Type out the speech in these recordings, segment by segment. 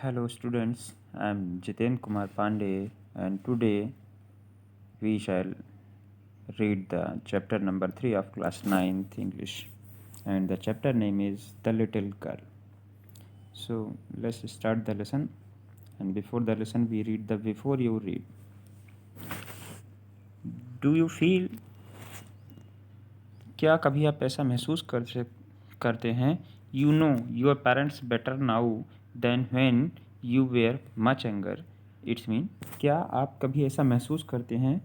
Hello students, I am Jiten Kumar Pandey and today we shall read the chapter number 3 of class 9th English and the chapter name is The Little Girl. So let's start the lesson and before the lesson we read the before you read. Do you feel क्या कभी आप ऐसा महसूस करते हैं you know your parents better now than when you were much younger it's mean क्या आप कभी ऐसा महसूस करते हैं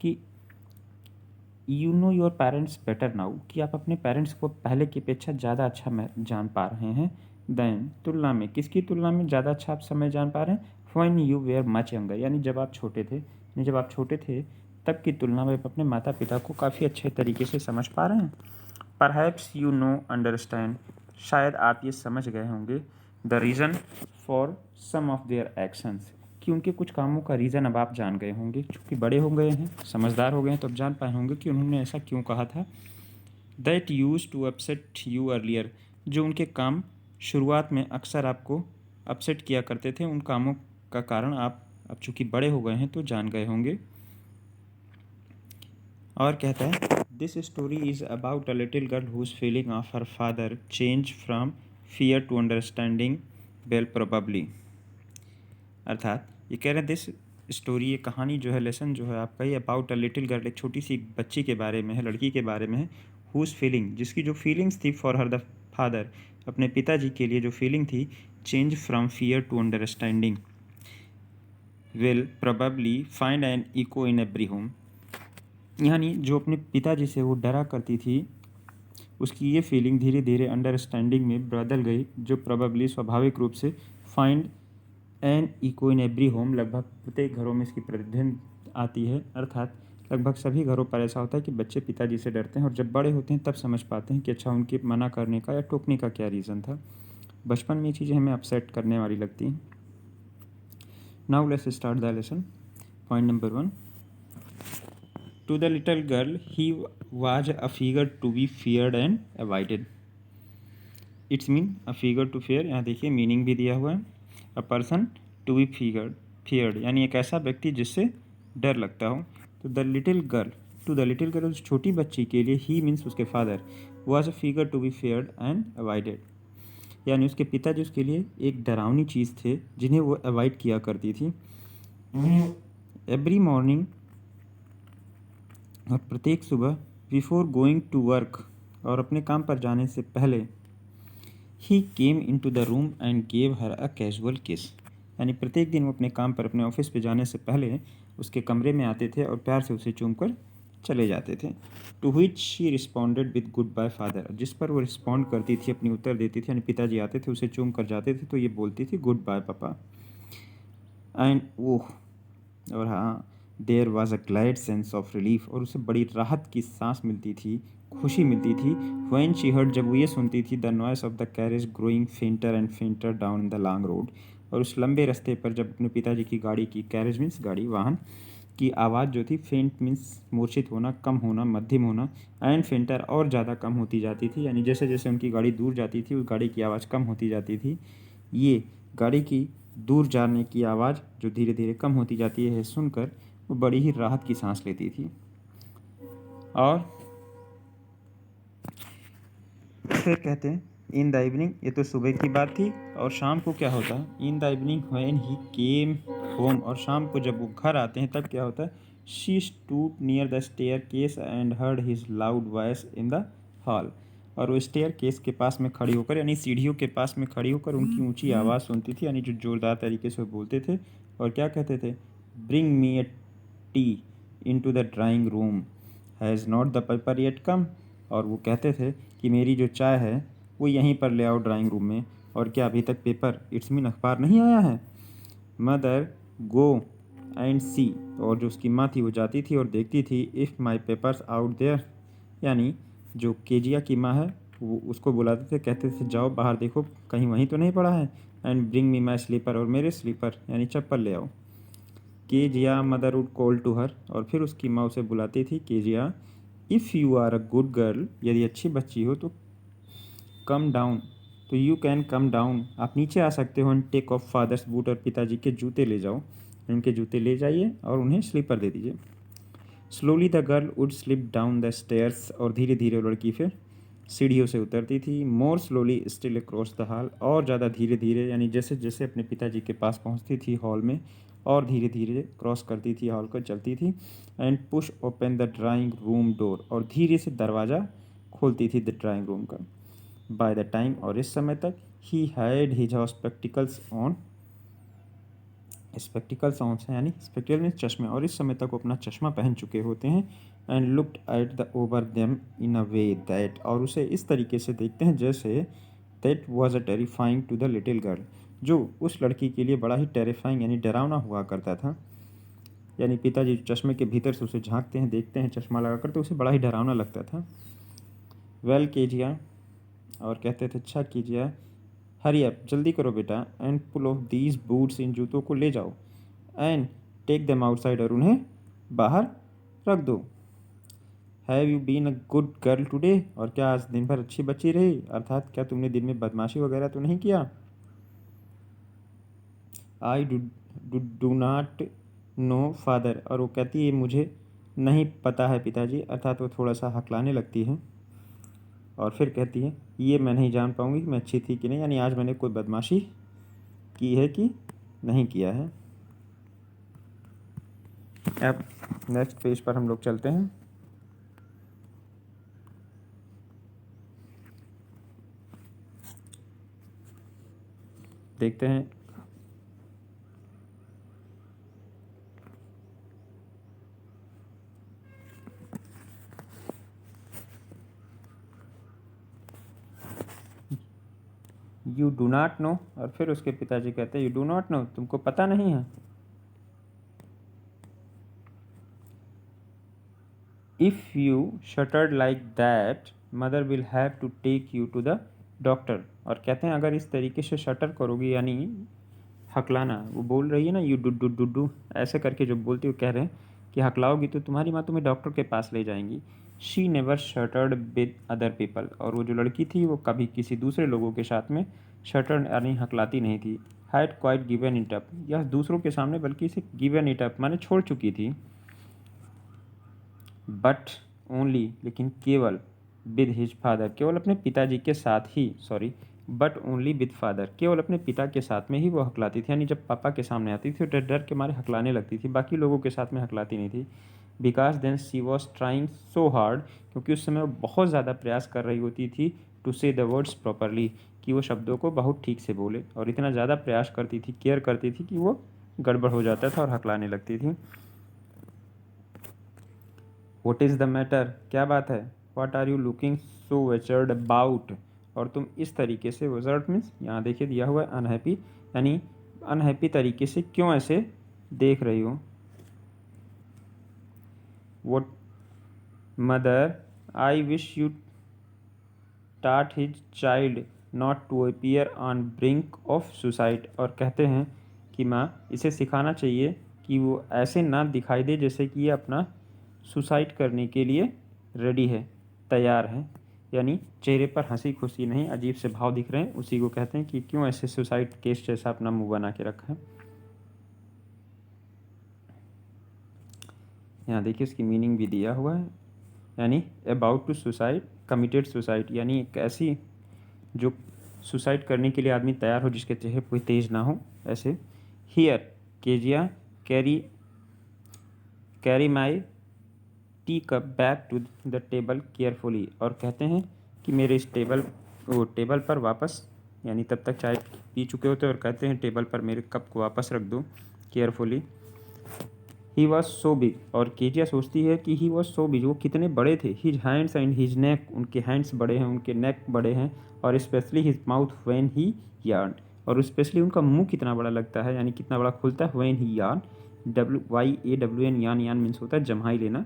कि you know your parents better now कि आप अपने पेरेंट्स को पहले की अपेक्षा ज़्यादा अच्छा जान पा रहे हैं देन तुलना में किसकी तुलना में ज़्यादा अच्छा आप समय जान पा रहे हैं when you were much younger यानी जब आप छोटे थे तब की तुलना में आप अपने माता पिता को काफ़ी अच्छे तरीके से समझ पा रहे हैं परहैप्स यू नो अंडरस्टैंड शायद आप ये समझ गए होंगे the reason for some of their actions कि उनके कुछ कामों का रीज़न अब आप जान गए होंगे क्योंकि बड़े हो गए हैं समझदार हो गए हैं तो अब जान पाए होंगे कि उन्होंने ऐसा क्यों कहा था that use to upset you earlier जो उनके काम शुरुआत में अक्सर आपको अपसेट किया करते थे उन कामों का कारण आप अब चूँकि बड़े हो गए हैं तो जान गए होंगे और कहता है this story is about a little girl whose feeling of her father change from fear to understanding well probably अर्थात ये कह रहे हैं दिस स्टोरी ये कहानी जो है लेसन जो है आपका ये अबाउट अ लिटिल गर्ल एक छोटी सी बच्ची के बारे में है लड़की के बारे में है हुज फीलिंग जिसकी जो फीलिंग्स थी फॉर हर द फादर अपने पिताजी के लिए जो फीलिंग थी change from fear to understanding will probably find an echo in every home यानी जो अपने पिताजी से वो डरा करती थी उसकी ये फीलिंग धीरे धीरे अंडरस्टैंडिंग में बदल गई जो प्रोबेबली स्वाभाविक रूप से find an echo in every home लगभग प्रत्येक घरों में इसकी प्रतिध्वनि आती है अर्थात लगभग सभी घरों पर ऐसा होता है कि बच्चे पिताजी से डरते हैं और जब बड़े होते हैं तब समझ पाते हैं कि अच्छा उनके मना करने का या टोकने का क्या रीज़न था बचपन में ये चीज़ें हमें अपसेट करने वाली लगती हैं now let's start the lesson point number 1 To the little girl, he was a figure to be feared and avoided. It's mean a figure to fear. यहाँ देखिए मीनिंग भी दिया हुआ है a person to be feared यानी एक ऐसा व्यक्ति जिससे डर लगता हो तो the little girl to the little girl उस छोटी बच्ची के लिए ही मीन्स उसके father was a figure to be feared and avoided यानी उसके पिताजी उसके लिए एक डरावनी चीज़ थे जिन्हें वो अवॉइड किया करती थी एवरी मॉर्निंग और प्रत्येक सुबह बिफोर गोइंग टू वर्क और अपने काम पर जाने से पहले ही came into the room and gave her a casual kiss यानी प्रत्येक दिन वो अपने काम पर अपने ऑफिस पे जाने से पहले उसके कमरे में आते थे और प्यार से उसे चूम कर चले जाते थे to which she responded with goodbye father जिस पर वो रिस्पॉन्ड करती थी अपनी उत्तर देती थी यानी पिताजी आते थे उसे चूम कर जाते थे तो ये बोलती थी गुड बाय पापा एंड ओह और हाँ there was a glad sense of relief और उसे बड़ी राहत की सांस मिलती थी खुशी मिलती थी व्हेन शी हर्ड जब वो ये सुनती थी the noise of the carriage growing फेंटर and फेंटर down in the long road और उस लंबे रास्ते पर जब अपने पिताजी की गाड़ी की कैरेज मीन्स गाड़ी वाहन की आवाज़ जो थी फेंट मीन्स मूर्छित होना कम होना मध्यम होना एंड फेंटर और ज़्यादा कम होती जाती थी यानी जैसे जैसे उनकी गाड़ी दूर जाती थी उस गाड़ी की आवाज़ कम होती जाती थी ये गाड़ी की दूर जाने की आवाज़ जो धीरे धीरे कम होती जाती है सुनकर वो बड़ी ही राहत की सांस लेती थी और फिर कहते हैं इन द इवनिंग ये तो सुबह की बात थी और शाम को क्या होता है in the evening when he came home और शाम को जब वो घर आते हैं तब क्या होता है she stood near the staircase and heard his loud voice in the hall और वो स्टेयर केस के पास में खड़ी होकर यानी सीढ़ियों के पास में खड़ी होकर उनकी ऊंची आवाज़ सुनती थी यानी जो ज़ोरदार तरीके से वो बोलते थे और क्या कहते थे bring me a tea into the drawing room has not the paper yet come और वो कहते थे कि मेरी जो चाय है वो यहीं पर ले आओ ड्राइंग रूम में और क्या अभी तक पेपर इट्स मीन अखबार नहीं आया है मदर गो एंड सी और जो उसकी माँ थी वो जाती थी और देखती थी if my papers out there यानी जो केजिया की माँ है वो उसको बुलाते थे कहते थे जाओ बाहर देखो कहीं वहीं तो नहीं पड़ा है and bring me my slipper और मेरे स्लीपर यानी चप्पल ले आओ Kezia mother would call to her और फिर उसकी माँ उसे बुलाती थी Kezia if you are a good girl यदि अच्छी बच्ची हो तो कम डाउन तो यू कैन कम डाउन, आप नीचे आ सकते हो, and take off father's boot, और पिताजी के जूते ले जाओ, उनके जूते ले जाइए और उन्हें स्लीपर दे दीजिए। Slowly the girl would slip down the stairs, और धीरे धीरे वो लड़की फिर सीढ़ियों से उतरती थी। मोर slowly still across the hall, और ज़्यादा धीरे धीरे, यानी जैसे जैसे अपने पिताजी के पास पहुंचती थी हॉल में, और धीरे धीरे क्रॉस करती थी हॉल को, चलती थी। And push open the drawing room door, और धीरे से दरवाज़ा खोलती थी द ड्राइंग रूम का। बाय द टाइम, और इस समय तक, he had his spectacles on, spectacles on है यानी स्पेक्टिकल में चश्मे, और इस समय तक वो अपना चश्मा पहन चुके होते हैं। And looked at the over them in a way that, और उसे इस तरीके से देखते हैं जैसे that was a terrifying to the little girl, जो उस लड़की के लिए बड़ा ही टेरिफाइंग यानी डरावना हुआ करता था। यानी पिताजी चश्मे के भीतर से उसे झांकते हैं, देखते हैं चश्मा लगाकर, तो उसे बड़ा ही डरावना लगता था। वेल कीजिए, और कहते थे अच्छा कीजिए, हरी अप, जल्दी करो बेटा, and pull off these boots, इन जूतों को ले जाओ, एंड टेक देम आउटसाइड, और उन्हें बाहर रख दो। Have you been a good girl today, और क्या आज दिन भर अच्छी बच्ची रही, अर्थात क्या तुमने दिन में बदमाशी वगैरह तो नहीं किया। I do not know father, और वो कहती है मुझे नहीं पता है पिताजी, अर्थात वो थोड़ा सा हकलाने लगती है। और फिर कहती है ये मैं नहीं जान पाऊंगी कि मैं अच्छी थी कि नहीं, यानी आज मैंने कोई बदमाशी की है कि नहीं किया है। अब नेक्स्ट पेज पर हम लोग चलते हैं। देखते हैं यू डू नॉट नो, और फिर उसके पिताजी कहते हैं यू डू नॉट नो, तुमको पता नहीं है। If you stuttered like that, mother will have to take you to the doctor, और कहते हैं अगर इस तरीके से शटर करोगी, यानी हकलाना, वो बोल रही है ना you do do do do, ऐसे करके जो बोलती, वो कह रहे हैं कि हकलाओगी तो तुम्हारी माँ तुम्हें डॉक्टर के पास ले जाएंगी। She never shattered with other people, और वो जो लड़की थी वो कभी किसी दूसरे लोगों के साथ में शटर्ड यानी हकलाती नहीं थी। Had quite given it up, यह दूसरों के सामने बल्कि इसे गिवन इट अप माने छोड़ चुकी थी। बट ओनली, लेकिन केवल, विद हिज फादर, केवल अपने पिताजी के साथ ही, sorry, but only with father, केवल अपने पिता के साथ में ही वो हकलाती थी, यानी जब पापा के सामने आती थी तो डर डर के मारे हकलाने लगती थी, बाकी लोगों के साथ में हकलाती नहीं थी। Because then she was trying so hard, क्योंकि उस समय वो बहुत ज़्यादा प्रयास कर रही होती थी टू से द वर्ड्स प्रॉपरली, कि वो शब्दों को बहुत ठीक से बोले, और इतना ज़्यादा प्रयास करती थी, केयर करती थी कि वो गड़बड़ हो जाता था और हकलाने लगती थी। वॉट इज़ द मैटर, क्या बात है। What are you looking so वेचर्ड अबाउट, और तुम इस तरीके से, वेचर्ड मीन्स यहाँ देखिए दिया हुआ है अनहैप्पी, यानी अनहैप्पी तरीके से क्यों ऐसे देख रही हो। What mother, I wish you that his child not to appear on brink of suicide, और कहते हैं कि माँ इसे सिखाना चाहिए कि वो ऐसे ना दिखाई दे जैसे कि ये अपना सुसाइड करने के लिए रेडी है, तैयार है, यानी चेहरे पर हंसी खुशी नहीं, अजीब से भाव दिख रहे हैं, उसी को कहते हैं कि क्यों ऐसे सुसाइड केस जैसा अपना मुंह बना के रखा है। यहाँ देखिए उसकी मीनिंग भी दिया हुआ है, यानी about to suicide, committed suicide, यानी एक ऐसी जो सुसाइड करने के लिए आदमी तैयार हो, जिसके चेहरे कोई तेज ना हो, ऐसे। Here Kezia carry carry my tea cup back to the table carefully, और कहते हैं कि मेरे इस टेबल पर वापस, यानी तब तक चाय पी चुके होते, और कहते हैं टेबल पर मेरे कप को वापस रख दो carefully. He was so big, और केजिया सोचती है कि ही वॉज सो बिग, वो कितने बड़े थे। His hands and his neck, उनके हैंड्स बड़े हैं, उनके नेक बड़े हैं, और specially his mouth when he yarn, और स्पेशली उनका मुंह कितना बड़ा लगता है, यानी कितना बड़ा खुलता है, व्हेन ही यार्न, WYAWN, यान यान मीन्स होता है जम्हाई लेना,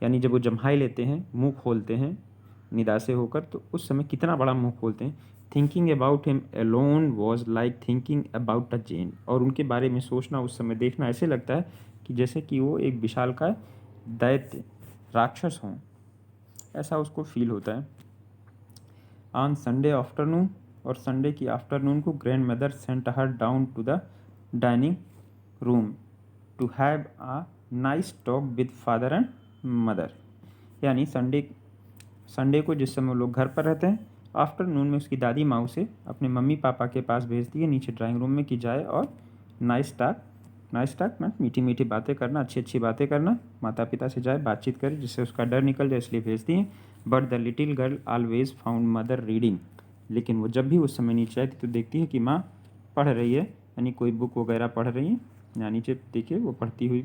यानी जब वो जम्हाई लेते हैं, मुंह खोलते हैं निदा से होकर, तो उस समय कितना बड़ा मुंह खोलते हैं। Thinking about him alone was like thinking about a Jane, और उनके बारे में सोचना, उस समय देखना ऐसे लगता है कि जैसे कि वो एक विशालकाय दैत्य राक्षस हों, ऐसा उसको फील होता है। ऑन संडे आफ्टरनून, और संडे की आफ्टरनून को grandmother sent her down to the dining room to have a nice talk with father and mother. यानी संडे को जिस समय लोग घर पर रहते हैं, आफ्टरनून में उसकी दादी माँ उसे अपने मम्मी पापा के पास भेजती है नीचे ड्राइंग रूम में कि जाए और नाइस टॉक में मीठी मीठी बातें करना, अच्छी अच्छी बातें करना, माता पिता से जाए बातचीत करे जिससे उसका डर निकल जाए, इसलिए भेजती हैं। But the little girl always found mother reading. लेकिन वो जब भी उस समय नीचे आई थी तो देखती है कि माँ पढ़ रही है, यानी कोई बुक वगैरह पढ़ रही है। यहाँ नीचे देखिए वो पढ़ती हुई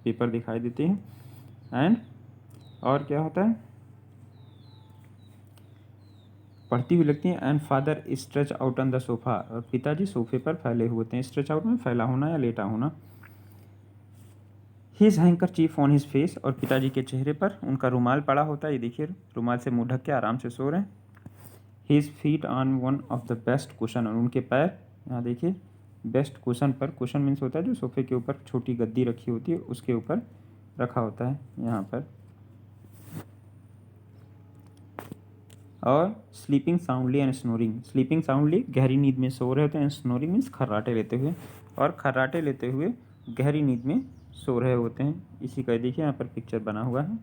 पेपर दिखाई देते हैं। एंड और क्या होता है, पढ़ती हुई लगती हैं। And father stretch out on the sofa, और पिताजी सोफे पर फैले हुए थे। स्ट्रेच आउट में फैला होना या लेटा होना। His handkerchief on his face, और पिताजी के चेहरे पर उनका रुमाल पड़ा होता है। ये देखिए रुमाल से मुंह ढक के आराम से सो रहे हैं। His feet on one of the best cushion, और उनके पैर यहाँ देखिए बेस्ट कुशन पर, कुशन मीन्स होता है जो सोफे के ऊपर छोटी गद्दी रखी होती है उसके ऊपर रखा होता है यहाँ पर। और sleeping soundly and snoring, sleeping soundly गहरी नींद में सो रहे होते हैं, स्नोरिंग मीन्स खर्राटे लेते हुए, और खर्राटे लेते हुए गहरी नींद में सो रहे होते हैं। इसी का देखिए यहाँ पर पिक्चर बना हुआ है।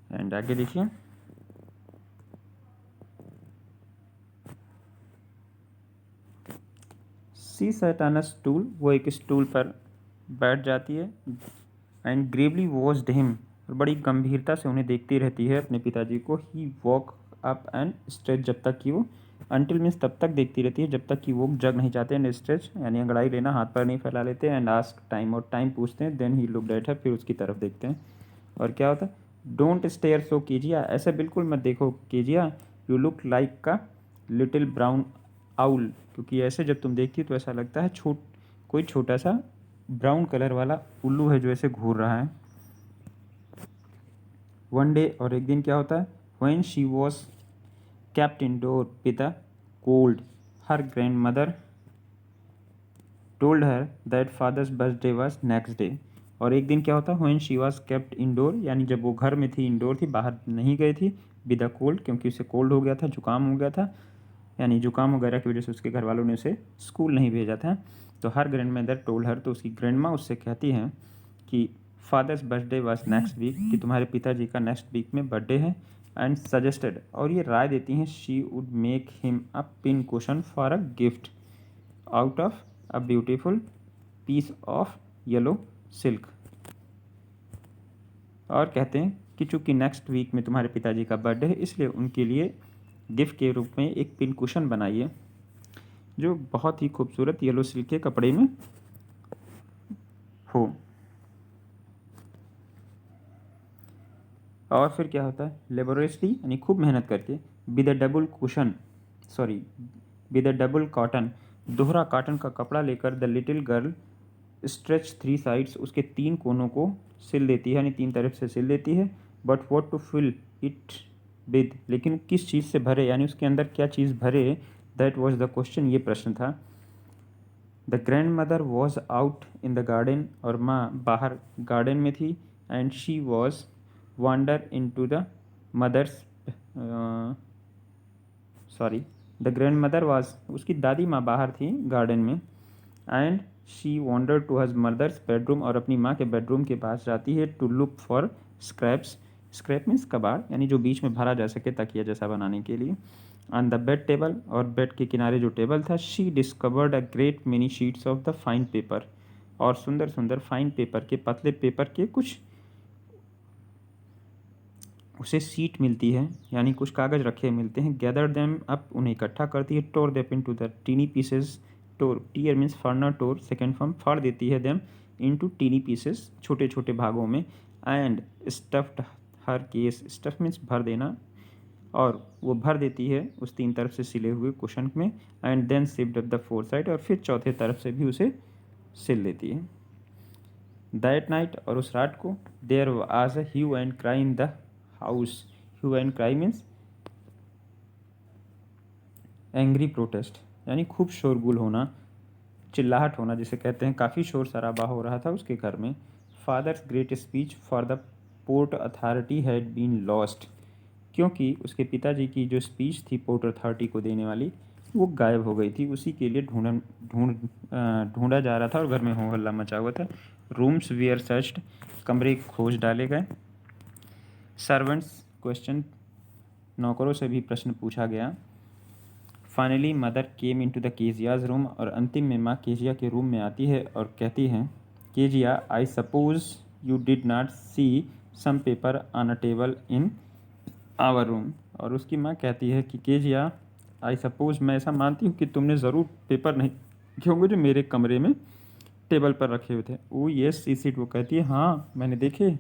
एंड आगे देखिए she sat on a stool, वो एक स्टूल पर बैठ जाती है। एंड ग्रेवली वॉच्ड हिम, और बड़ी गंभीरता से उन्हें देखती रहती है अपने पिताजी को। ही वॉक अप एंड स्ट्रेच, जब तक कि वो अंटिल मीन्स तब तक देखती रहती है जब तक कि वो जग नहीं जाते। एंड स्ट्रेच यानी अंगड़ाई लेना, हाथ पर नहीं फैला लेते। एंड आस्क टाइम, और टाइम पूछते हैं। Then he looked at her, फिर उसकी तरफ देखते हैं। और क्या होता है, डोंट स्टेयर सो कीजिया, ऐसे बिल्कुल मत देखो कीजिया। यू लुक लाइक का लिटिल ब्राउन आउल, क्योंकि ऐसे जब तुम देखती हो तो ऐसा लगता है कोई छोटा सा ब्राउन कलर वाला उल्लू है जो ऐसे घूर रहा है। वन डे, और एक दिन क्या होता है, when she was kept indoor with a cold, her grandmother told her that father's birthday was next day। और एक दिन क्या होता है, when she was kept indoor, यानी जब वो घर में थी, इंडोर थी, बाहर नहीं गई थी। with a cold, क्योंकि उसे कोल्ड हो गया था, जुकाम हो गया था, यानी जुकाम वगैरह की वजह से उसके घर वालों ने उसे स्कूल नहीं भेजा था। तो her grandmother told her, तो उसकी ग्रैंड माँ उससे कहती हैं कि father's birthday was next week, कि तुम्हारे पिताजी का नेक्स्ट वीक में बर्थडे है। एंड सजेस्टेड, और ये राय देती हैं, she would make him a pin cushion for a gift out of a beautiful piece of yellow silk. और कहते हैं कि चूँकि नेक्स्ट वीक में तुम्हारे पिताजी का बर्थडे है, इसलिए उनके लिए गिफ्ट के रूप में एक पिन कुशन बनाइए जो बहुत ही खूबसूरत येलो सिल्क के कपड़े में हो। और फिर क्या होता है, लेबोरेटली यानी खूब मेहनत करके, with a double cushion, sorry with a double cotton, दोहरा कॉटन का कपड़ा लेकर the little girl stretch three sides, उसके तीन कोनों को सिल देती है, यानी तीन तरफ से सिल देती है। But what to fill it with, लेकिन किस चीज़ से भरे, यानी उसके अंदर क्या चीज़ भरे, दैट वॉज द क्वेश्चन, ये प्रश्न था। The grandmother was out in the garden, और माँ बाहर गार्डन में थी। And she was wander into the mother's sorry the grandmother was, उसकी दादी माँ बाहर थी गार्डन में। And she wander to her mother's bedroom, और अपनी माँ के बेडरूम के पास जाती है to look for scraps, scrap means कबाड़, यानी जो बीच में भरा जा सके तकिया जैसा बनाने के लिए। ऑन द बेड टेबल, और बेड के किनारे जो टेबल था, she discovered a great many sheets of the fine paper, और सुंदर सुंदर फाइन पेपर के, पतले पेपर के कुछ उसे सीट मिलती है, यानी कुछ कागज़ रखे मिलते हैं। गैदर देम अप, उन्हें इकट्ठा करती है। Tore them into the tiny pieces, tore, tear means फाड़ना, tore second form, फाड़ देती है them into teeny pieces, छोटे छोटे भागों में, and stuffed her case, stuff means भर देना, और वो भर देती है उस 3 तरफ से सिले हुए कुशन में, and then sipped up the 4th side, और फिर चौथे तरफ से भी उसे सिल देती है। दैट नाइट, और उस रात को, there was a hue and cry in the house, hue and cry means angry protest, यानी खूब शोरगुल होना, चिल्लाहट होना जिसे कहते हैं, काफ़ी शोर शराबा हो रहा था उसके घर में। Father's great speech for the port authority had been lost, क्योंकि उसके पिताजी की जो स्पीच थी पोर्ट अथॉरिटी को देने वाली, वो गायब हो गई थी, उसी के लिए ढूंढा जा रहा था और घर में हो हल्ला मचा हुआ था। रूम्स वेयर सर्च्ड, कमरे खोज डाले गए। सर्वेंट्स क्वेश्चन, नौकरों से भी प्रश्न पूछा गया। Finally mother came into the Keziah's room, और अंतिम में माँ केजिया के रूम में आती है और कहती हैं, Kezia I suppose you did not see some paper on a table in our room, और उसकी माँ कहती है कि केजिया आई सपोज, मैं ऐसा मानती हूँ कि तुमने ज़रूर पेपर नहीं देखे होंगे जो मेरे कमरे में टेबल पर रखे हुए थे। ओ येस सी सीट, वो कहती है हाँ मैंने देखे।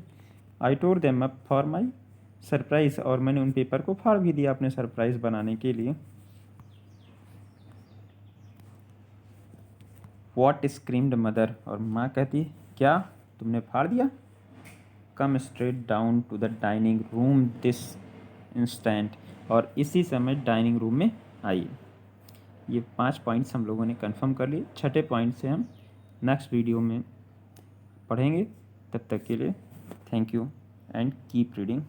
I tore them up for my surprise, और मैंने उन पेपर को फाड़ भी दिया अपने सरप्राइज़ बनाने के लिए। वॉट स्क्रीम्ड मदर, और माँ कहती है क्या तुमने फाड़ दिया। Come straight down to the dining room this instant, और इसी समय डाइनिंग रूम में आई। ये 5 पॉइंट्स हम लोगों ने कंफर्म कर लिए। छठे पॉइंट से हम नेक्स्ट वीडियो में पढ़ेंगे। तब तक के लिए thank you and keep reading.